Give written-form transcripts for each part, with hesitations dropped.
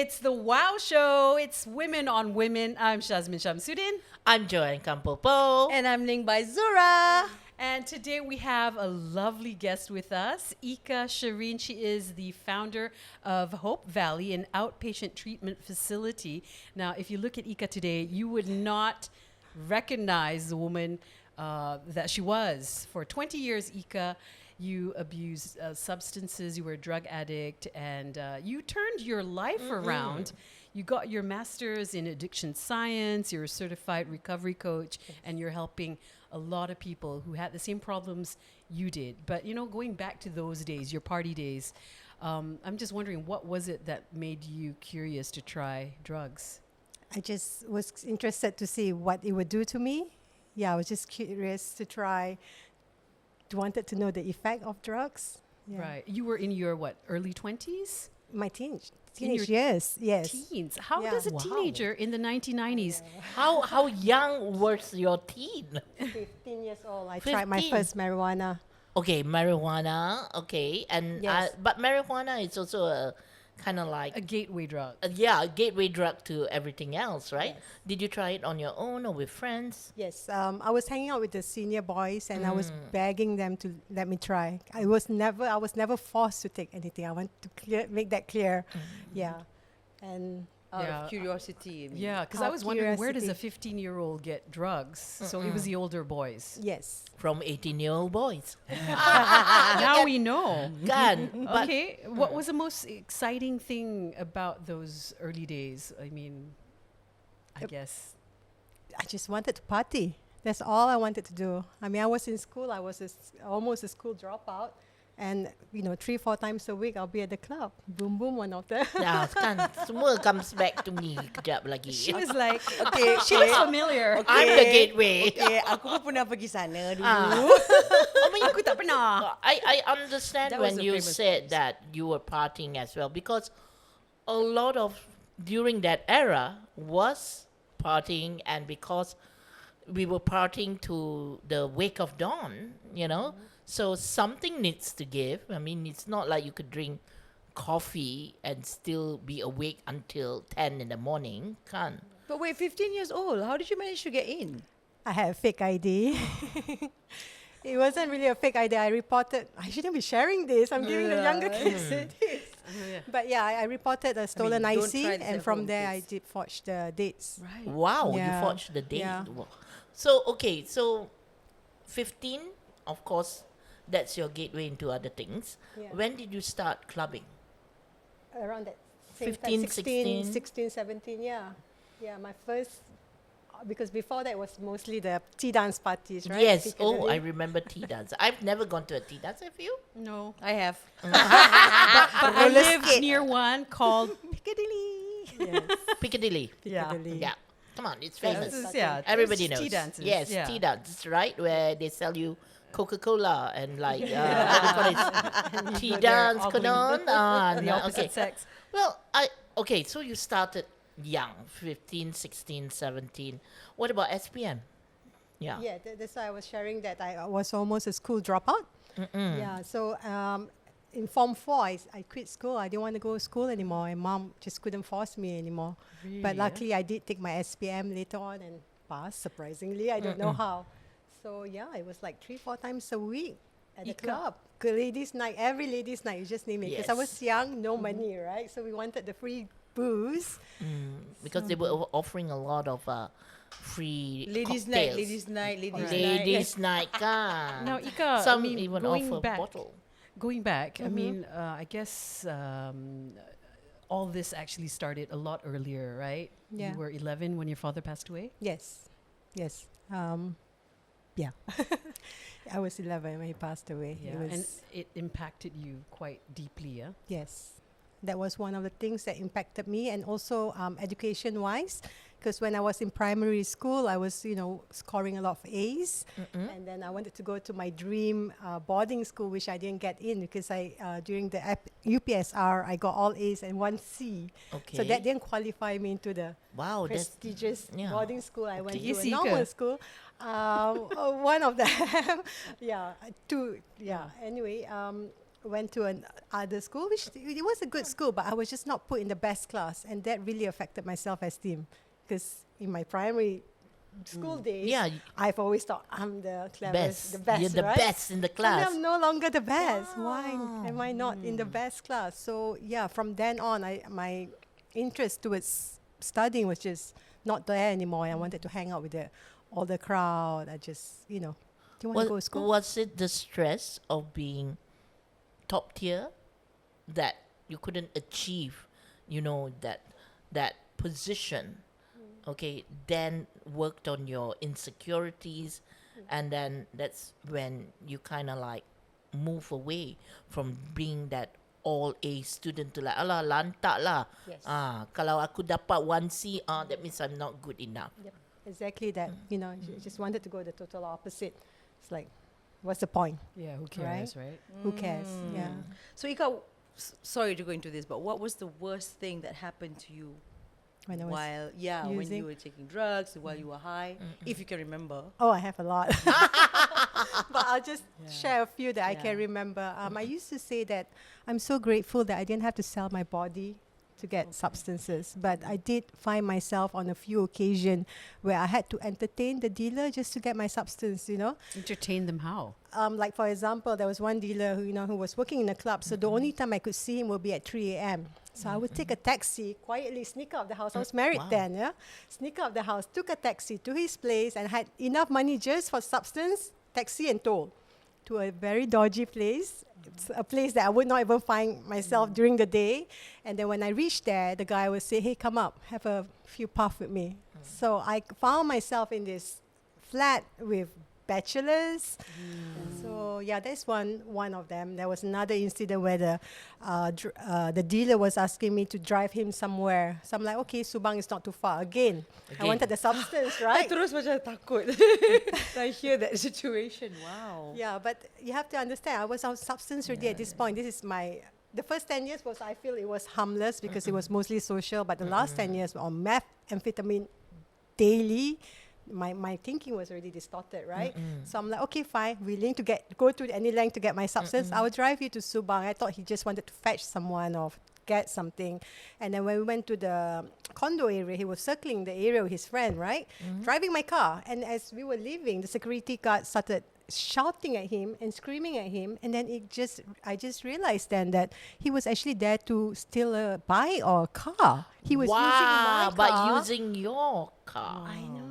It's the Wow Show. It's Women on Women. I'm Shazmin Shamsuddin. I'm Joanne Campopo. And I'm Ning by Zura. And today we have a lovely guest with us, Eka Shereen. She is the founder of Hope Valley, an outpatient treatment facility. Now, if you look at Eka today, you would not recognize the woman that she was. For 20 years, Eka, you abused substances, you were a drug addict, and you turned your life around. You got your master's in addiction science, you're a certified recovery coach, and you're helping a lot of people who had the same problems you did. But, you know, going back to those days, your party days, I'm just wondering, what was it that made you curious to try drugs? I just was interested to see what it would do to me. Yeah, I was just curious to try. Wanted to know the effect of drugs. Yeah. Right. You were in your, what, early 20s? My teenage your years, yes. Teens. How Yeah. does a Wow. teenager in the 1990s? How young was your teen? 15 years old, I tried my 15. first marijuana. Okay, marijuana. Okay, and Yes. but marijuana is also a kind of like A gateway drug. a gateway drug to everything else, right? Yes. Did you try it on your own or with friends? Yes, I was hanging out with the senior boys and I was begging them to let me try. I was never forced to take anything. I want to make that clear. Yeah, and Yeah. Out of curiosity. I mean. Yeah, because I Out was wondering, where does a curiosity. 15-year-old get drugs? So it was the older boys. yes. From 18-year-old boys. Now we know. Kan, but Okay, what was the most exciting thing about those early days? I mean, I guess. I just wanted to party. That's all I wanted to do. I mean, I was in school. I was almost a school dropout. And, 3-4 times a week, I'll be at the club. Boom, boom, one of them. kan, semua comes back to me kejap lagi. She was like, Okay, she was familiar. I'm the gateway. Okay, aku pun pernah pergi sana dulu. I mean, Aku tak pernah. I understand That was when a you famous said place. that you were partying as well, because a lot of during that era was partying, and because we were partying to the wake of dawn, so something needs to give. I mean, it's not like you could drink coffee and still be awake until 10 in the morning. Can't. But wait, 15 years old. How did you manage to get in? I had a fake ID. It wasn't really a fake ID. I reported, I shouldn't be sharing this. I'm giving the younger kids this. But yeah, I reported a stolen don't IC, try this and at from home, there please. I did forge the dates. Right. Wow, you Yeah. forged the date. Yeah. Wow. So, okay, so 15, of course, that's your gateway into other things. Yeah. When did you start clubbing? Around that same 15, time, 16. 16, 17, yeah. Yeah, my first, because before that was mostly the tea dance parties, right? Yes. Oh, Piccadilly. I remember tea dance. I've never gone to a tea dance. Have you? No. I have. But I roller lived skate. near one called Piccadilly. Yes, Piccadilly. Yeah. Piccadilly. Yeah. Come on, it's This famous. is- yeah, Everybody it's knows. tea dances. Yes, yeah. tea dance, right? Where they sell you Coca-Cola and like what do you call it? Tea They're dance, ogling konon. The No, opposite okay. sex. Well, okay, so you started young, 15, 16, 17. What about SPM? Yeah. Yeah, that's why I was sharing that I was almost a school dropout. Yeah, so in Form 4, I quit school. I didn't want to go to school anymore, and Mom just couldn't force me anymore. Really, But eh? luckily, I did take my SPM later on and passed, surprisingly. I don't know how. So yeah, it was like 3-4 times a week at the Eka. club. Ladies' night, every ladies' night, you just name it. Because I was Yes. young, no money, right? So we wanted the free booze. Because they were offering a lot of free Ladies' night, cocktails. ladies' night, ladies' night. Ladies' night, kan. Now, Eka, Some I mean, even going offer back, bottle. Going back, I mean, I guess all this actually started a lot earlier, right? Yeah. You were 11 when your father passed away? Yes, yes. Yeah. I was 11 when he passed away. Yeah. It was, And it impacted you quite deeply, yeah? yes, that was one of the things that impacted me, and also education-wise, because when I was in primary school, I was, scoring a lot of A's, and then I wanted to go to my dream boarding school, which I didn't get in because during the UPSR, I got all A's and 1 C. Okay. So that didn't qualify me into the Wow, that's prestigious yeah. boarding school. I went Okay. to a Yes, normal Eka. school. One of them, yeah, two, yeah. Anyway, went to an other school, which it was a good school, but I was just not put in the best class, and that really affected my self-esteem. Because in my primary school days, Yeah, I've always thought I'm the cleverest, best. the best, You're the right? best in the Suddenly class. I'm no longer the best. Why am I not in the Mm. best class? So yeah, from then on, my interest towards studying was just not there anymore. I wanted to hang out with all the crowd. I just, do you want to go to school? Was it the stress of being top tier that you couldn't achieve, that position? Okay, then worked on your insecurities, and then that's when you kind of like move away from being that all A student to like, alah lantak lah. Yes. Kalau aku dapat 1C, that means I'm not good enough. Yep, exactly that. Just wanted to go the total opposite. It's like, what's the point? Yeah, who cares, right? Who cares? Yeah. So Eka, sorry to go into this, but what was the worst thing that happened to you When I was when you using- were taking drugs, while you were high, if you can remember? Oh, I have a lot. But I'll just share a few that I can Yeah. remember. I used to say that I'm so grateful that I didn't have to sell my body to get substances. But I did find myself on a few occasions where I had to entertain the dealer just to get my substance, Entertain them how? Like, for example, there was one dealer who was working in a club. So the only time I could see him would be at 3 a.m. So I would take a taxi, quietly sneak out of the house. I was married Wow. then, yeah? Sneak out of the house, took a taxi to his place and had enough money just for substance, taxi and toll to a very dodgy place. It's a place that I would not even find myself during the day. And then when I reached there, the guy would say, hey, come up, have a few puff with me. So I found myself in this flat with bachelors. So yeah, that's one of them. There was another incident where the dealer was asking me to drive him somewhere. So I'm like, okay, Subang is not too far. Again. I Again. wanted the substance, I right? terus macam takut. I hear that situation. Wow. Yeah, but you have to understand, I was on substance already at this point. This is the first 10 years I feel it was harmless because it was mostly social, but the last 10 years on meth, amphetamine daily, my thinking was already distorted, right? So I'm like, okay, fine, willing to go to any length to get my substance. I will drive you to Subang. I thought he just wanted to fetch someone or get something. And then when we went to the condo area, he was circling the area with his friend, right? Driving my car. And as we were leaving, the security guard started shouting at him and screaming at him. And then I just realized then that he was actually there to steal a bike or a car. He was using my car. But using your car. I know.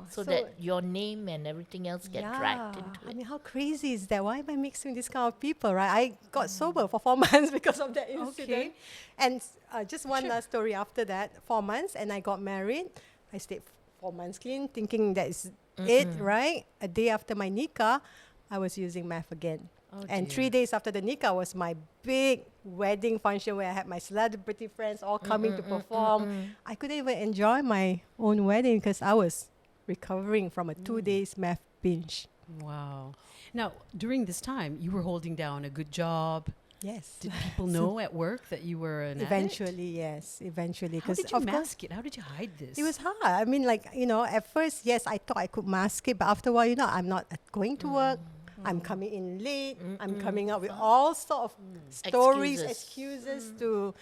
So that your name and everything else get dragged into I it. mean, how crazy is that? Why am I mixing with this kind of people, right? I got sober for 4 months because of that incident. And just one last story after that, 4 months, and I got married. I stayed 4 months clean, thinking that is it, right? A day after my nikah, I was using meth again. And 3 days after the nikah was my big wedding function where I had my celebrity friends all coming to perform. I couldn't even enjoy my own wedding because I was recovering from a 2 days meth binge. Wow. Now, during this time, you were holding down a good job. Yes. Did people know at work that you were an addict? Eventually, yes. Eventually. How 'cause did you of course, mask it? How did you hide this? it was hard. I mean, at first, yes, I thought I could mask it, but after a while, I'm not going to work. I'm coming in late. I'm coming up with all sort of stories, excuses to,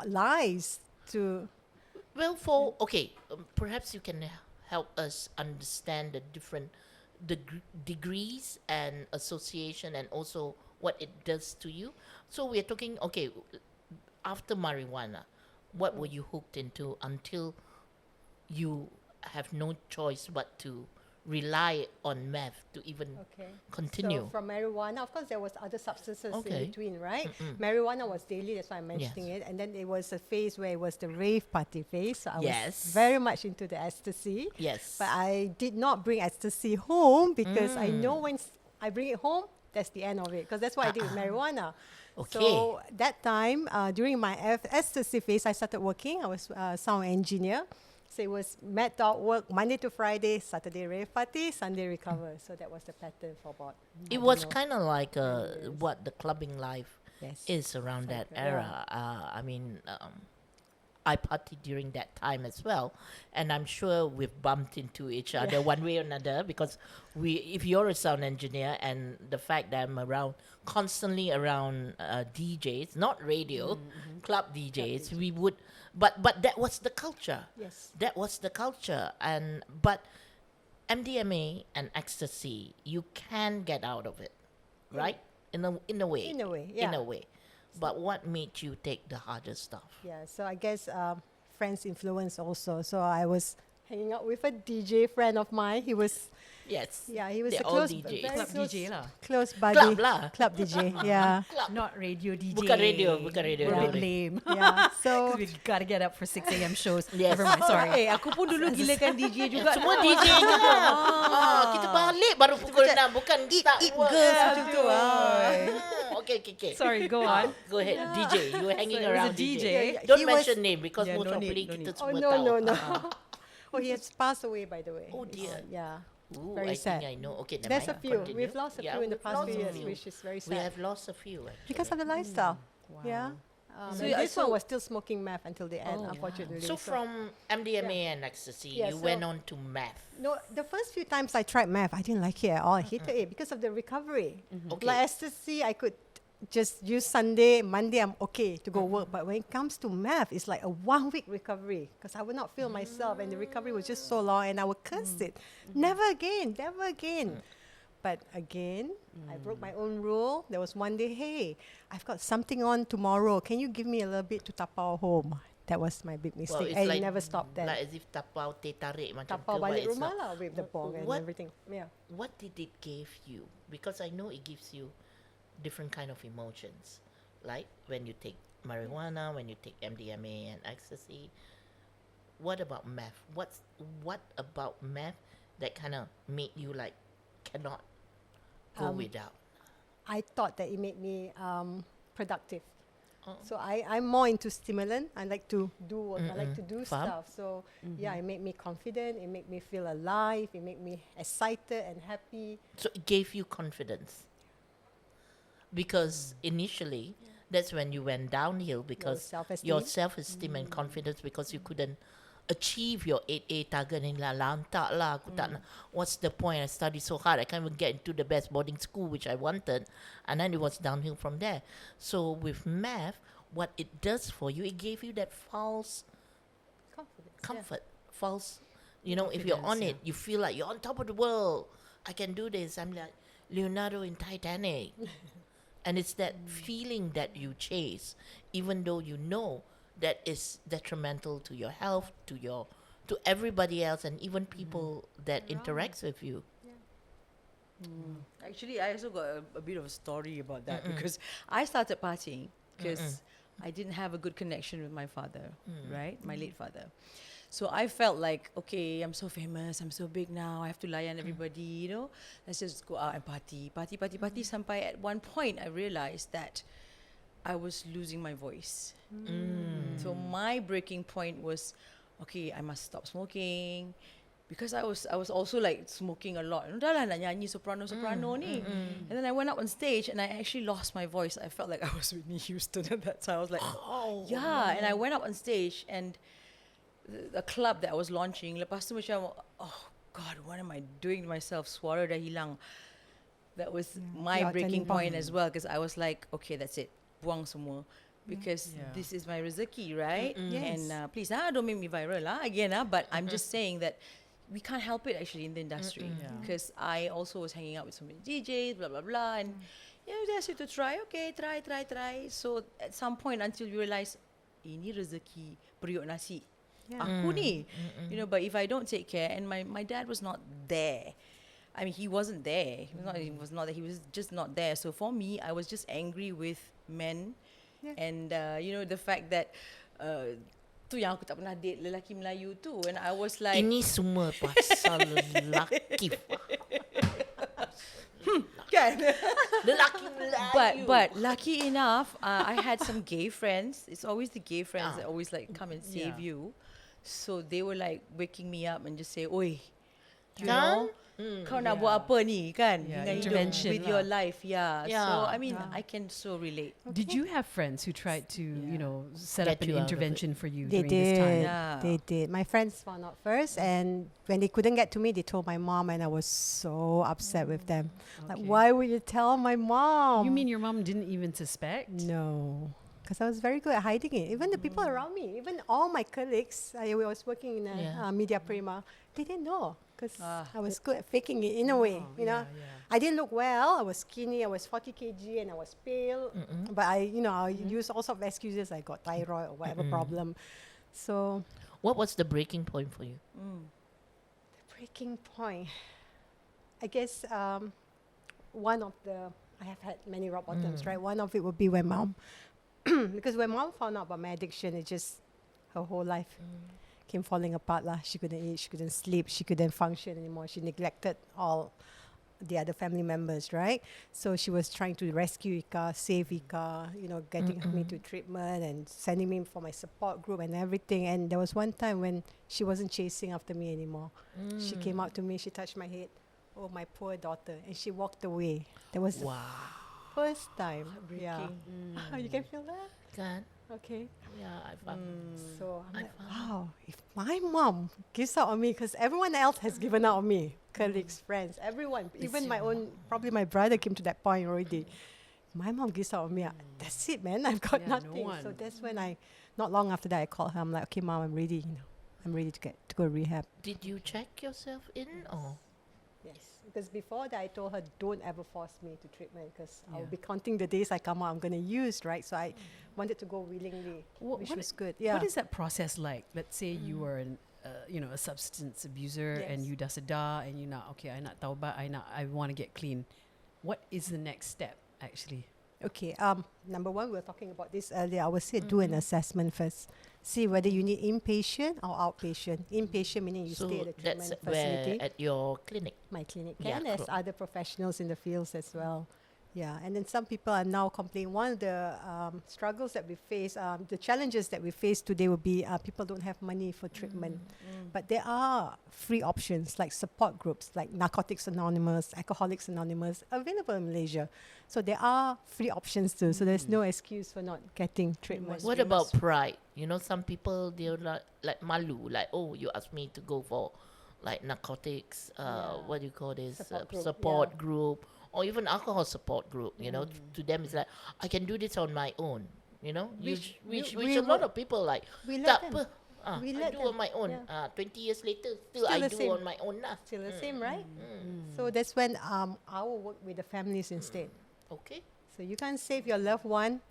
lies to. Well, perhaps you can help us understand the different degrees and association and also what it does to you. So we're talking, after marijuana, what were you hooked into until you have no choice but to rely on meth to even continue? So from marijuana, of course, there was other substances Okay. in between, right? Marijuana was daily, that's why I'm mentioning it. And then it was a phase where it was the rave party phase. So I Yes. was very much into the ecstasy. Yes. But I did not bring ecstasy home because I know when I bring it home, that's the end of it. Because that's what I did with marijuana. Okay. So that time, during my ecstasy phase, I started working. I was a sound engineer. So it was mad dog work Monday to Friday, Saturday rave party, Sunday recover. So that was the pattern for about. It was kind of like what the clubbing life Yes. is around that Exactly. era. I mean, I partied during that time as well, and I'm sure we've bumped into each other one way or another because if you're a sound engineer and the fact that I'm constantly around DJs, not radio, club DJs, we would, but that was the culture. Yes. That was the culture, but MDMA and ecstasy, you can get out of it, right? In a way. In a way, yeah. In a way. But what made you take the harder stuff? Yeah, so I guess friends influence also. So I was hanging out with a DJ friend of mine. He was, Yes. yeah, he was They're a all close, DJs. very Club close, DJ lah. close buddy. Club lah. Club DJ, yeah. Not radio DJ. Bukan radio, bukan radio. We're a Yeah. bit lame. Yeah, so 'Cause we gotta get up for 6 a.m. shows. Yes. Never mind, sorry. Aku pun dulu gilakan DJ juga. Semua DJ juga. Kita balik baru pukul 6. Bukan start It work. girls macam tu. Okay. Sorry, go on. Go ahead, DJ. You were hanging So it was around a DJ. Don't He was- mention name because Yeah, most no probably need, no kita need. oh semua no, tahu. no, no. Oh, he has passed away, by the way. Oh, dear. Yeah. Ooh, Very I sad. think I know. Okay, never There's a mind. few. Continue. We've lost a few in the we've past lost few a years, few. which is very We sad. have lost a few actually. Because of the lifestyle. Yeah. So And you- this so- one was still smoking meth until the end, Oh, unfortunately. So from MDMA and ecstasy, Yeah, you so- went on to meth. No, the first few times I tried meth, I didn't like it at all. I hated it because of the recovery. Okay. Like ecstasy, I could just use Sunday, Monday, I'm okay to go work. But when it comes to meth, it's like a 1 week recovery because I would not feel myself and the recovery was just so long and I would curse it. Never again, never again. But again, I broke my own rule. There was one day, hey, I've got something on tomorrow. Can you give me a little bit to tapau home? That was my big mistake. it's and like it never stopped then. Like as if tapau teh tarik macam Tapau tu, but balik it's rumah not. lah with the bong and What- everything. Yeah. What did it give you? Because I know it gives you different kind of emotions, like when you take marijuana, when you take MDMA and ecstasy. What about meth? What about meth that kind of made you like cannot go without? I thought that it made me productive. Oh. So I'm more into stimulant. I like to do work. I like to do Faham. stuff. So yeah, it made me confident. It made me feel alive. It made me excited and happy. So it gave you confidence. Because initially, that's when you went downhill because self-esteem. your self-esteem and confidence because you couldn't achieve your 8A target ni lah lantak lah aku tak nak, what's the point, I studied so hard, I can't even get into the best boarding school which I wanted, and then it was downhill from there. So with math, what it does for you, it gave you that false Confidence. comfort, false, you know, if you're on it, you feel like you're on top of the world, I can do this, I'm like Leonardo in Titanic. And it's that feeling that you chase, even though you know that is detrimental to your health, to everybody else, and even people that interacts with you. Actually, I also got a bit of a story about that because I started partying because I didn't have a good connection with my father, right? My late father. So I felt like, okay, I'm so famous, I'm so big now, I have to layan everybody, you know. Let's just go out and party. Sampai at one point, I realized that I was losing my voice. So my breaking point was, okay, I must stop smoking. Because I was also like smoking a lot. Dah lah nak nyanyi soprano ni. And then I went up on stage and I actually lost my voice. I felt like I was Whitney Houston at that time. I was like, yeah. And I went up on stage and the club that I was launching, lepas tu macam, oh God, what am I doing to myself? Suara dah hilang. That was my Your breaking turning point point. as well because I was like, okay, that's it. Buang semua. Because this is my rezeki, right? Yes. And please, don't make me viral again. But I'm just saying that we can't help it actually in the industry. Because I also was hanging out with so many DJs, blah, blah, blah. And they asked you to try. Okay, try. So at some point until you realize, ini rezeki periuk nasi. Aku ni. You know, but if I don't take care, and my dad was not there. I mean, he wasn't there. He was just not there. So for me, I was just angry with men. And you know, the fact that tu yang aku tak pernah date lelaki Melayu tu. And I was like, Ini semua pasal lelaki. kan? Lelaki Melayu. But lucky enough, I had some gay friends. It's always the gay friends that always like come and save you. So they were like waking me up and just say, "Oi, you know, kau nak buat apa ni kan Yeah, dengan hidup intervention with lah. your life. Yeah. So Yeah. I mean, Yeah. I can so relate. Did you have friends who tried to, you know, set Get up an you out of it. intervention for you They during this time? did. Yeah. They did. My friends found out first, and when they couldn't get to me, they told my mom, and I was so upset with them. Like, Okay. why would you tell my mom? You mean your mom didn't even suspect? No, because I was very good at hiding it. Even the people around me, even all my colleagues, I was working in a Yeah. media prima, they didn't know because Ah. I was good at faking it in a way. Oh, You know, yeah. I didn't look well. I was skinny. I was 40 kg and I was pale. But I used all sorts of excuses. I got thyroid or whatever problem. So What was the breaking point for you? the breaking point, I guess, one of the I have had many rock bottoms, right? One of it would be when mom, because when mom found out about my addiction, it just her whole life came falling apart lah. She couldn't eat, she couldn't sleep, she couldn't function anymore. She neglected all the other family members, right? So she was trying to rescue Eka, save Eka, getting me to treatment and sending me for my support group and everything. And there was one time when she wasn't chasing after me anymore. She came up to me, she touched my head. Oh, my poor daughter. And she walked away. That was the Wow. first time. Yeah. You can feel that? Kan? Okay. Yeah, I found. So I'm I like, found- wow, if my mom gives out on me, because everyone else has given out on me, colleagues, friends, everyone, even my own, probably my brother came to that point already. My mom gives out on me. That's it, man. I've got Yeah, no nothing. So one. that's when not long after that, I called her. I'm like, okay, mom, I'm ready. I'm ready to go rehab. Did you check yourself in or? Yes, because before that I told her don't ever force me to treatment because I'll Yeah. be counting the days I come out I'm going to use, right? So I wanted to go willingly, which was good. Yeah. What is that process like? Let's say you were a substance abuser and Yes. you dah sedar and you nak okay, I nak taubat, I want to get clean. What is the next step actually? Okay. Number one, we were talking about this earlier. I would say do an assessment first. See whether you need inpatient or outpatient. Inpatient meaning you So stay at the that's treatment where facility. at your clinic. My clinic Yeah, can, as cool. other professionals in the fields as well. Yeah, and then some people are now complaining. One of the struggles that we face, the challenges that we face today will be people don't have money for treatment. But there are free options like support groups, like Narcotics Anonymous, Alcoholics Anonymous, available in Malaysia. So there are free options too. So there's no excuse for not getting treatment. What about pride? You know, some people they're like malu, like oh, you asked me to go for like narcotics. What do you call this? Support group, Group, or even alcohol support group. You know, to them it's like I can do this on my own. You know, Which which we a lot wo- of people like. we let Tak them. apa. We I let do them, on my own. yeah. 20 years later, still Still I the do same. on my own lah. Still the same, right? So that's when I will work with the families instead. Okay. So you can't save your loved one,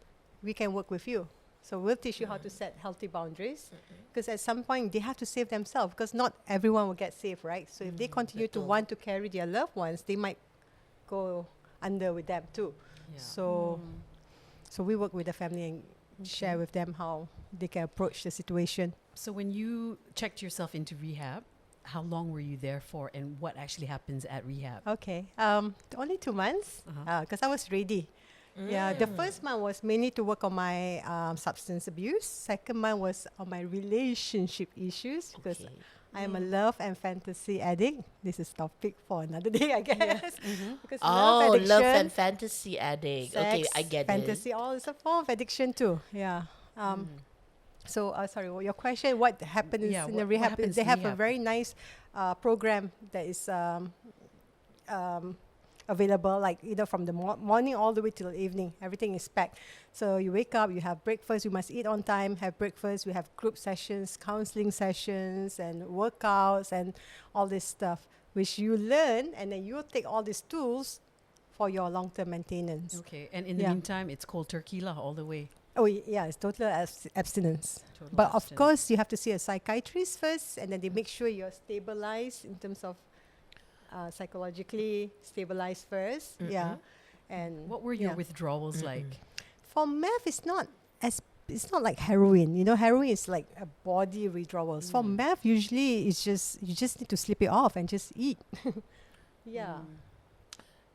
we can work with you. So we'll teach you how to set healthy boundaries. Because at some point they have to save themselves because not everyone will get saved, right? So if they continue to betul. want to carry their loved ones, they might go under with them too. Yeah. So we work with the family and share with them how they can approach the situation. So when you checked yourself into rehab, how long were you there for and what actually happens at rehab? Okay. Only 2 months Uh-huh. because I was ready. Yeah, the first month was mainly to work on my substance abuse. Second month was on my relationship issues because Okay. I am a love and fantasy addict. This is topic for another day, I guess. Because Oh, love, love addiction, and fantasy addict. sex, Okay, I get fantasy, all is a form of addiction too. Yeah. So, sorry, your question, what happens Yeah, in what the rehab? happens They in have a rehab? very nice program that is available, like either from the morning all the way till the evening. Everything is packed. So you wake up, you have breakfast, you must eat on time, have breakfast. We have group sessions, counseling sessions, and workouts, and all this stuff, which you learn, and then you take all these tools for your long-term maintenance. Okay, and in the Yeah. meantime, it's cold turkey lah all the way. Oh yeah, it's total abstinence. Total But of abstinence. course, you have to see a psychiatrist first, and then they make sure you're stabilized in terms of psychologically stabilized first. Yeah, and What were your yeah. withdrawals like? For meth, it's not like heroin. You know, heroin is like a body withdrawals. For meth, usually it's just you just need to slip it off and just eat. Yeah.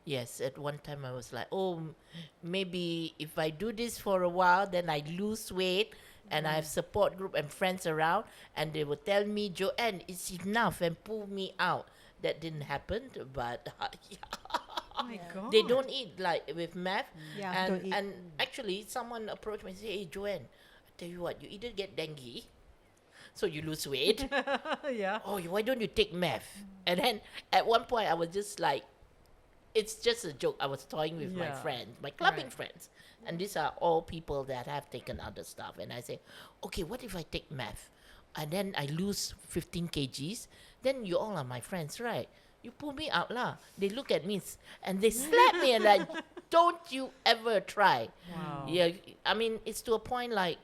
Yes, at one time I was like, oh, maybe if I do this for a while, then I lose weight and I have support group and friends around and they will tell me, Joanne, it's enough and pull me out. that didn't happen, but Oh my God. they don't eat like with meth. Yeah, and don't eat. and actually, someone approached me and said, "Hey, Joanne, I tell you what, you either get dengue, so you lose weight, Yeah. or why don't you take meth?" And then at one point, I was just like, it's just a joke. I was toying with my Yeah. friends, my clubbing Right. friends, and these are all people that have taken other stuff. And I say, okay, what if I take meth, and then I lose 15 kgs? Then you all are my friends, right? You pull me out lah. They look at me and they slap me and like, don't you ever try. Wow. Yeah, I mean, it's to a point like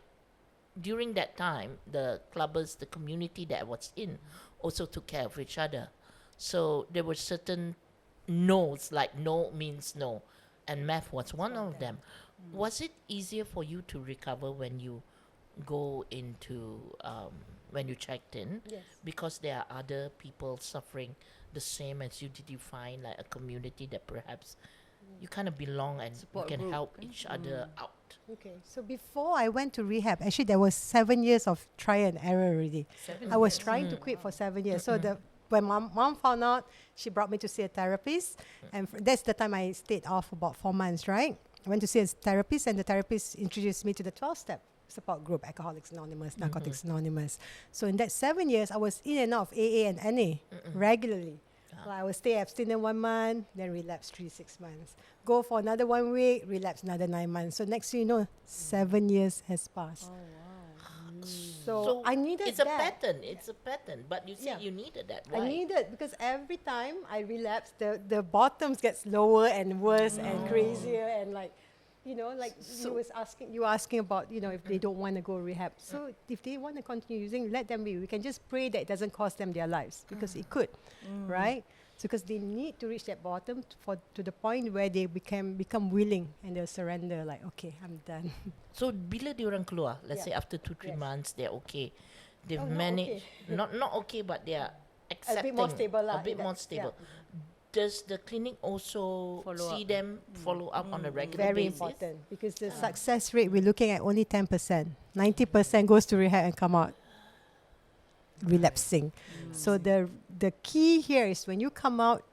during that time, the clubbers, the community that I was in, also took care of each other. So there were certain no's, like no means no, and math was one of them. Was it easier for you to recover when you go into when you checked in? Yes. Because there are other people suffering the same as you. Did you find like a community that perhaps you kind of belong and you Support can group, help kan? each other out? Okay, so before I went to rehab, actually there was 7 years of trial and error already. I was trying to quit for 7 years. So when mom found out, she brought me to see a therapist, and that's the time I stayed off about 4 months. Right, I went to see a therapist, and the therapist introduced me to the 12-step support group, Alcoholics Anonymous, Narcotics Anonymous. So in that 7 years, I was in and out of AA and NA regularly. Well, I would stay abstinent 1 month, then relapse 6 months. Go for another 1 week, relapse another 9 months. So next thing you know, 7 years has passed. So I needed it's a that. pattern. It's a pattern. But you said Yeah. you needed that. I Why? needed, because every time I relapse, the bottoms gets lower and worse and crazier, and like, like you were asking about, if they don't want to go rehab. So if they want to continue using, let them be. We can just pray that it doesn't cost them their lives, because it could, right? So because they need to reach that bottom to the point where they become willing and they'll surrender. Like, okay, I'm done. So bila diorang keluar, let's say Yeah. after 2-3 Yes. months, they're okay. They've Oh, not managed, okay. not okay, but they are A accepting. bit more stable A lah. bit more stable. Does the clinic also Follow see up. them follow up on a regular Very basis? important, because the success rate we're looking at only 10%. 90% goes to rehab and come out relapsing. So the key here is when you come out,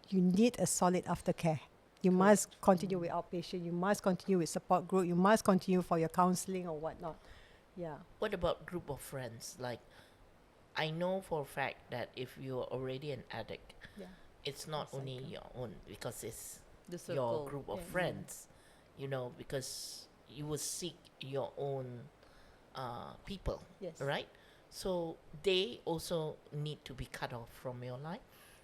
you need a solid aftercare. You must continue with outpatient. You must continue with support group. You must continue for your counseling or whatnot. Yeah. What about group of friends? Like, I know for a fact that if you're already an addict, Yeah. it's not only your own, because it's The your circle. group of Yeah. friends, because you will seek your own people, Yes. right? So they also need to be cut off from your life.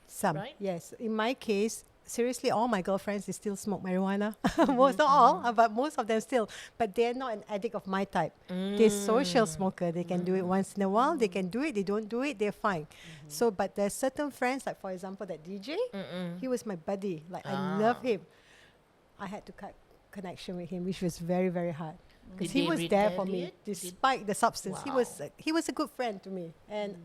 Some. Right? Yes. In my case, seriously, all my girlfriends, they still smoke marijuana. Most, not all, but most of them still. But they're not an addict of my type. They're social smoker. They can do it once in a while. They can do it. They don't do it. They're fine. So, but there's certain friends, like for example, that DJ, he was my buddy. Like I love him. I had to cut connection with him, which was very, very hard. Because Did he they was there for me, retaliate? despite the substance. Wow. He was a good friend to me, and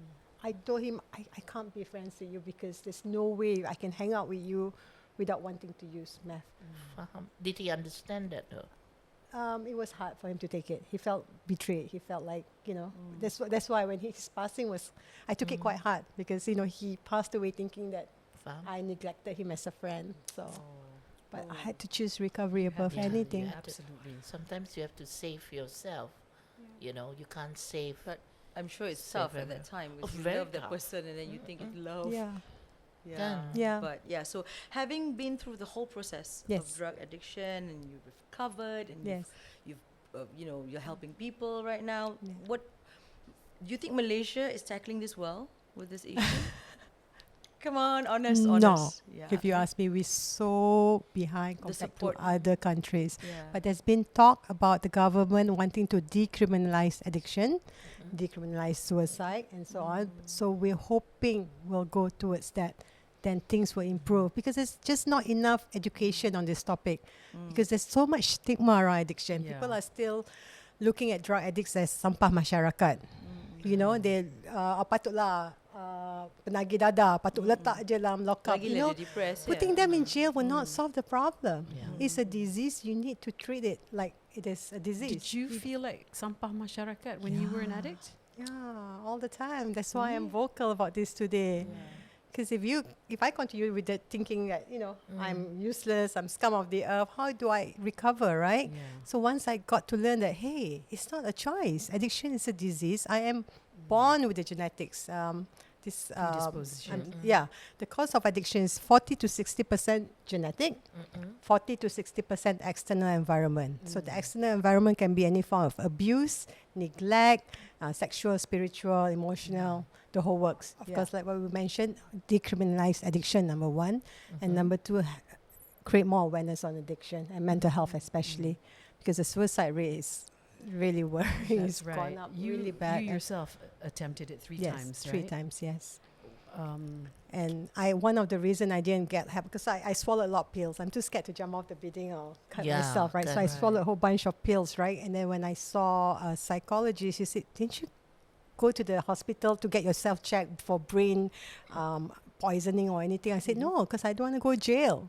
I told him I can't be friends with you because there's no way I can hang out with you without wanting to use meth. Did he understand that though? It was hard for him to take it. He felt betrayed. He felt like, that's why when his passing was, I took it quite hard because, he passed away thinking that Faham? I neglected him as a friend. So, but I had to choose recovery above Yeah, anything. you have to- Absolutely. Sometimes you have to save yourself. You can't save. But I'm sure it's Save tough at everyone. that time Oh, because you very love that tough. person and then you think it's love. Yeah. Yeah. Kan? Yeah. But yeah, so having been through the whole process Yes. of drug addiction and you've recovered and Yes. you're helping people right now. Yeah. What do you think Malaysia is tackling this well with this issue? Come on, honest. No. Yeah. If you ask me, we're so behind The compared to support. other countries. Yeah. But there's been talk about the government wanting to decriminalize addiction, decriminalize suicide, and so on. So we're hoping we'll go towards that. Then things will improve because there's just not enough education on this topic. Because there's so much stigma around addiction. Yeah. People are still looking at drug addicts as sampah masyarakat. They patutlah penagih dadah, patut letak je dalam lockup. Lagilah dia depressed. Putting them in jail will not solve the problem. Yeah. It's a disease. You need to treat it like it is a disease. Did you feel like sampah masyarakat when you were an addict? Yeah, all the time. That's why I'm vocal about this today. Because if I continue with that thinking that, I'm useless, I'm scum of the earth, how do I recover, right? Yeah. So once I got to learn that, hey, it's not a choice. Addiction is a disease. I am born with the genetics. Predisposition. The cause of addiction is 40 to 60% genetic, 40 to 60% external environment. So the external environment can be any form of abuse, neglect, sexual, spiritual, emotional, the whole works. Of course, like what we mentioned, decriminalize addiction, number one. And number two, create more awareness on addiction and mental health especially. Because the suicide rate is really worrying. That's It's right. gone up You, really bad. you yourself attempted it three Yes, times, right? three times, yes. Um, And one of the reason I didn't get help, because I swallowed a lot of pills. I'm too scared to jump off the building or cut Yeah, myself, right? So I correct. swallowed a whole bunch of pills, right? And then when I saw a psychologist, she said, didn't you go to the hospital to get yourself checked for brain poisoning or anything? I said, no, because I don't want to go jail.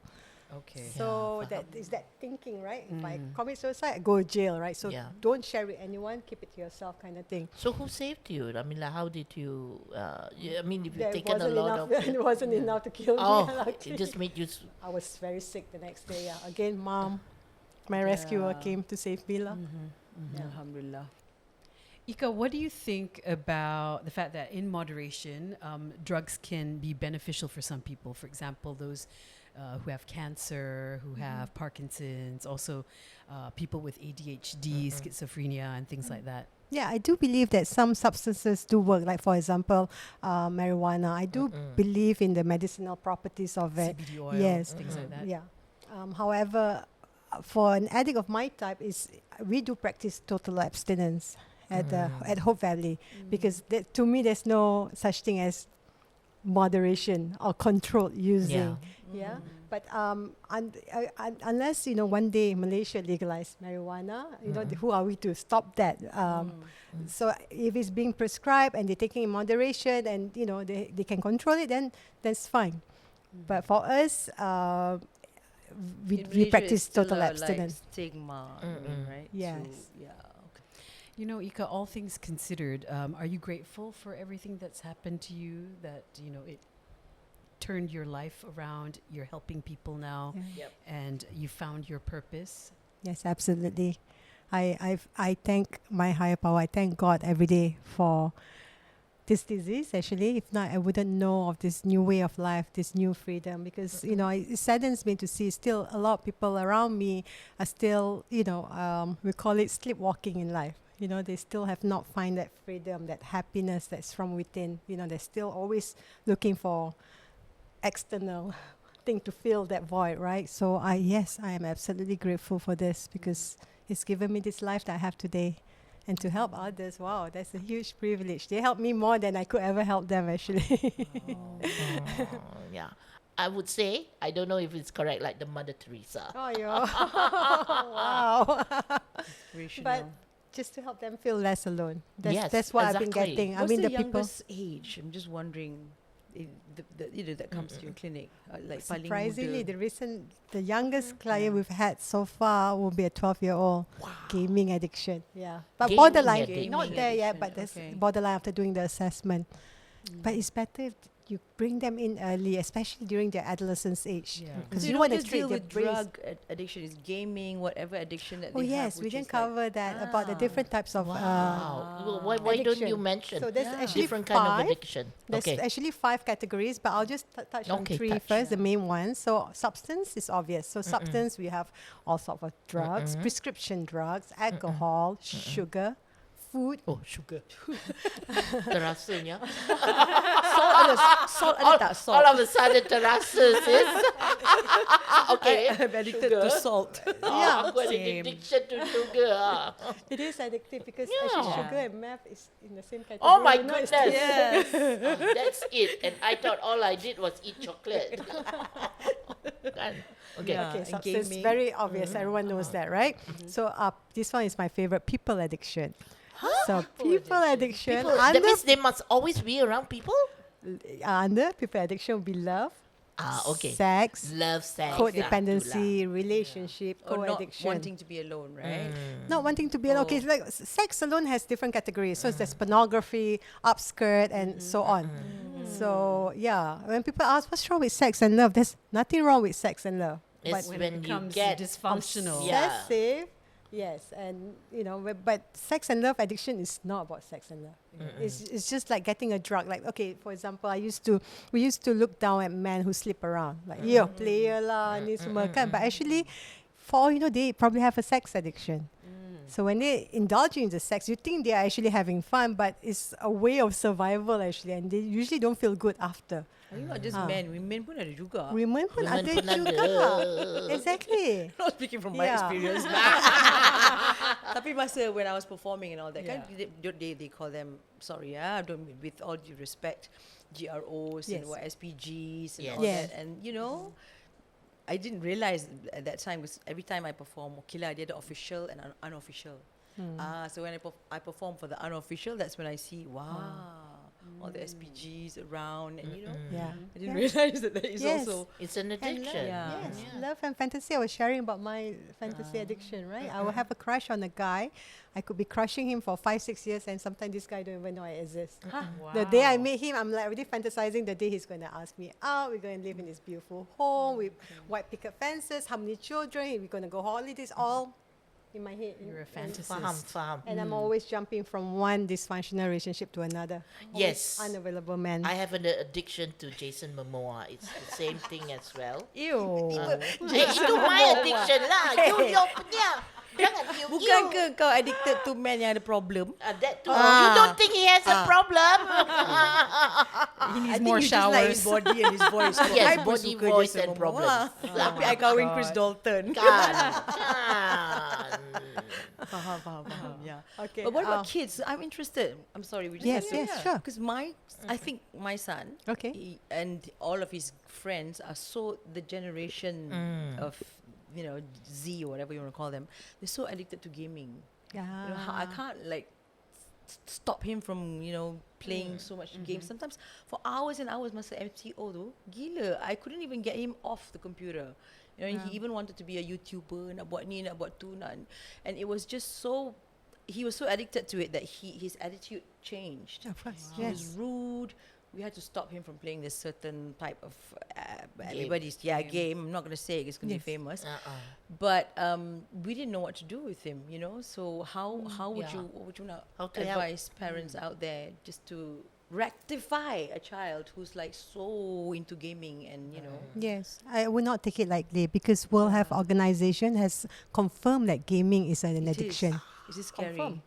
okay. So Yeah, that is that thinking, right? If I commit suicide, I go to jail, right? So Yeah. don't share with anyone, keep it to yourself kind of thing. So who saved you? I mean, like, how did you? I mean, if you've There taken a wasn't lot enough, of. it wasn't enough to kill me. Oh, luckily. it just made you. I was very sick the next day. Yeah. Again, mom, my rescuer Yeah. came to save me. lah. Alhamdulillah. Eka, what do you think about the fact that in moderation, drugs can be beneficial for some people? For example, those who have cancer, who have Parkinson's, also people with ADHD, schizophrenia, and things like that. Yeah, I do believe that some substances do work. Like for example, marijuana. I do believe in the medicinal properties of it. CBD oil, Yes. things like that. Yeah. However, for an addict of my type, we do practice total abstinence at Hope Valley because to me there's no such thing as moderation or controlled using. Yeah. But unless one day Malaysia legalized marijuana, who are we to stop that? So if it's being prescribed and they're taking in moderation and they can control it, then that's fine. But for us, we In Malaysia, practice it's still total a, abstinence. Like, stigma, I mean, right? Yes. So, yeah. Okay. You know, Eka, all things considered, are you grateful for everything that's happened to you, that, it turned your life around, you're helping people now, Yeah. Yep. and you found your purpose? Yes, absolutely. I thank my higher power. I thank God every day for this disease. Actually, if not, I wouldn't know of this new way of life, this new freedom. Because it saddens me to see still a lot of people around me are still, we call it sleepwalking in life. They still have not find that freedom, that happiness that's from within. They're still always looking for external thing to fill that void, right? So I am absolutely grateful for this because it's given me this life that I have today. And to help others, wow, that's a huge privilege. They help me more than I could ever help them, actually. Yeah. I would say, I don't know if it's correct, like the Mother Teresa. Oh, yeah. Wow. Inspirational. But just to help them feel less alone. Yes, That's what I've been exactly. getting. What's I mean, the the people. youngest age? I'm just wondering, that comes to your clinic, like paling Surprisingly, muda. the youngest client we've had so far will be a 12-year-old. Gaming addiction. Yeah. But Gaming borderline, addiction. not there yet, but Addiction, there's okay. borderline after doing the assessment. But it's better if you bring them in early, especially during their adolescence age. Yeah. Because So you don't want to just treat deal their with brains. drug addiction, is gaming, whatever addiction that Oh they have. yes, we which can is cover that about the different types of Wow. Well, why don't you addiction. mention So there's actually different kind of 5. addiction? There's Okay. actually 5 categories, but I'll just touch on Okay, 3 touch. first, the main ones. So substance is obvious. So substance, we have all sorts of drugs, prescription drugs, alcohol, sugar, food. Oh, sugar. Terasanya. salt ada tak? Salt. All of a sudden terasa, sis. Okay. I'm addicted to salt. Yeah, Aku ada same. addiction to sugar. It is addictive because Yeah. actually sugar and meth is in the same category. Oh my You know, it's goodness. Yes. That's it. And I thought all I did was eat chocolate. Kan? Okay. Yeah. Okay, and substance, gaming. very obvious. Everyone knows that, right? So this one is my favorite, people addiction. So people addiction, That under, means they must always be around people? under people addiction will be love, Okay. sex, Love sex. codependency, relationship, Or not co-addiction. wanting to be alone, right? Not wanting to be alone. Okay, Oh. it's like sex alone has different categories. So there's pornography, upskirt, and so on. So yeah, when people ask what's wrong with sex and love, there's nothing wrong with sex and love. It's When when it you becomes get dysfunctional. Yeah. Obsessive, yes, and but sex and love addiction is not about sex and love. It's just like getting a drug. Like, okay, for example, we used to look down at men who sleep around, like player lah, ni semua kan. But actually, for all you know, they probably have a sex addiction. So when they indulge in the sex, you think they are actually having fun, but it's a way of survival actually, and they usually don't feel good after. It's not just men, women pun ada juga. Women pun Women ada pun juga. ada. Exactly. Not speaking from my Yeah. experience. Tapi masa when I was performing and all that, kan, they call them, sorry, don't, with all due respect, GROs and Yes. what SPGs and Yes. all Yes. that. And I didn't realize at that time, because every time I perform, okay lah, dia ada official and unofficial. So when I perform for the unofficial, that's when I see, wow, all the SPGs around, and Yeah. I didn't realize that is Yes. also. It's an And addiction. Yes, love and fantasy. I was sharing about my fantasy addiction, right? I will have a crush on a guy. I could be crushing him for 5-6 years, and sometimes this guy don't even know I exist. The day I meet him, I'm like already fantasizing the day he's going to ask me out. We're going to live in this beautiful home with white picket fences. How many children? We're going to go holidays. All in my head. You're a And- fantasist. Faham. And I'm always jumping from one dysfunctional relationship to another. Yes. Always unavailable man. I have an addiction to Jason Momoa. It's the same thing as well. Ew. Itu my addiction lah. You punya. Jangan you. Bukan ke kau addicted to men yang ada problem? That too. You don't think he has a problem? He needs I think more you just like his showers. body and his voice. Yes, I pun body, suka voice Jason and Momoa. problems. Tapi I kahwin Chris Dalton. Kan. Faham. Yeah. Okay. But what about kids? I'm interested. I'm sorry. We just Yes, have to, yes, sure. Because I think my son, Okay. and all of his friends are so the generation of Z or whatever you want to call them. They're so addicted to gaming. Yeah. I can't stop him from playing so much games. Sometimes for hours and hours. Masa MCO tu, gila. I couldn't even get him off the computer. He even wanted to be a YouTuber, nak buat ni, nak buat tu, and it was just so. He was so addicted to it that his attitude changed. Of course. He was Yes. rude. We had to stop him from playing this certain type of everybody's game. I'm not going to say it's going to Yes. be famous, but we didn't know what to do with him. So how would Yeah. what would you How to help? advise parents out there just to rectify a child who's like so into gaming and Yes, I will not take it lightly because World Health Organization has confirmed that gaming is an addiction. Is it scary? Confirm.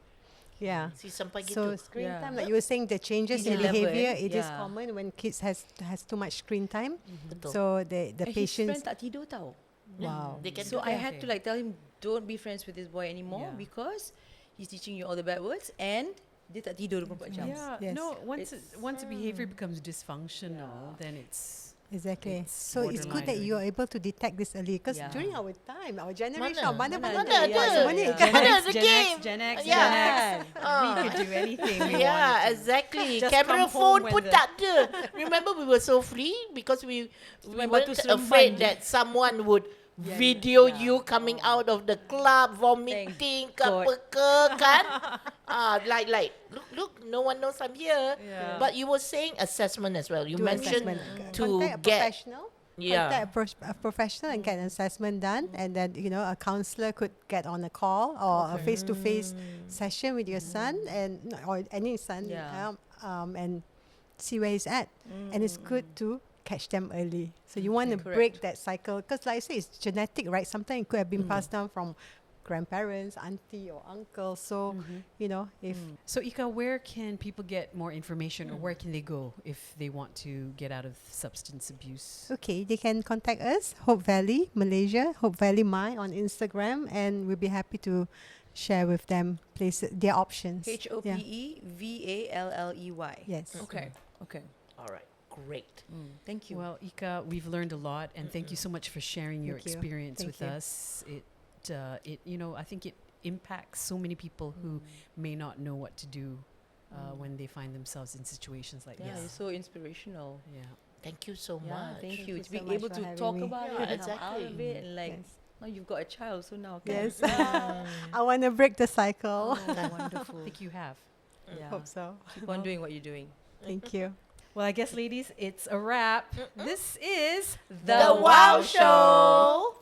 Yeah. Si sampai So gitu. screen Yeah. time, like you were saying, the changes in Easy level, behavior, it is yeah. common when kids has too much screen time. Betul. So the And his friend patients. tak tidur tau. Wow. They can So do I that. had to tell him, don't be friends with this boy anymore Yeah. because he's teaching you all the bad words and dia tak tidur 24 jam. Yeah, Yes. no. It's- Once a behavior becomes dysfunctional, then it's Exactly. It's So it's good that borderline you are able to detect this early because Yeah. during our time, our generation, Mana? mana Mana ada? semua ni. Gen Mana X, ada Gen game? X, Gen X, Yeah. Gen X. We could do anything we Yeah, wanted to. exactly. Just Camera come phone home pun when tak ada. Remember we were so free because we Main weren't batu seremban afraid je. that someone would video you coming out of the club, vomiting ke God. apa ke kan. Like look, no one knows I'm here. Yeah. But you were saying assessment as well. You Do mentioned assessment. to Contact a get professional. yeah. Contact a professional and get an assessment done, and then a counselor could get on a call or a face-to-face session with your son or any son, Yeah. and see where he's at. And it's good to catch them early. So you want to Correct. break that cycle because, like I say, it's genetic, right? Sometimes it could have been passed down from grandparents, auntie, or uncle. So if So Eka, where can people get more information, or where can they go if they want to get out of substance abuse? okay, they can contact us, Hope Valley Malaysia, Hope Valley My on Instagram, and we'll be happy to share with them their options. HOPEVALLEY. Yes. Okay. All right. Great. Thank you. Well, Eka, we've learned a lot, and thank you so much for sharing your Thank you. experience Thank with you. us. I think it impacts so many people who may not know what to do when they find themselves in situations like Yeah, this. it's so inspirational. Yeah. Thank you so Yeah, much. thank Thank you. you To be so much able for to having talk me. about Yeah, it and come out exactly. of it, and like, Yes. now you've got a child, so now Yes. can I want to break the cycle. Oh, wonderful. I think you have. Yeah. Hope so. Keep on doing what you're doing. Thank you. Well, I guess, ladies, it's a wrap. This is The Wow Show.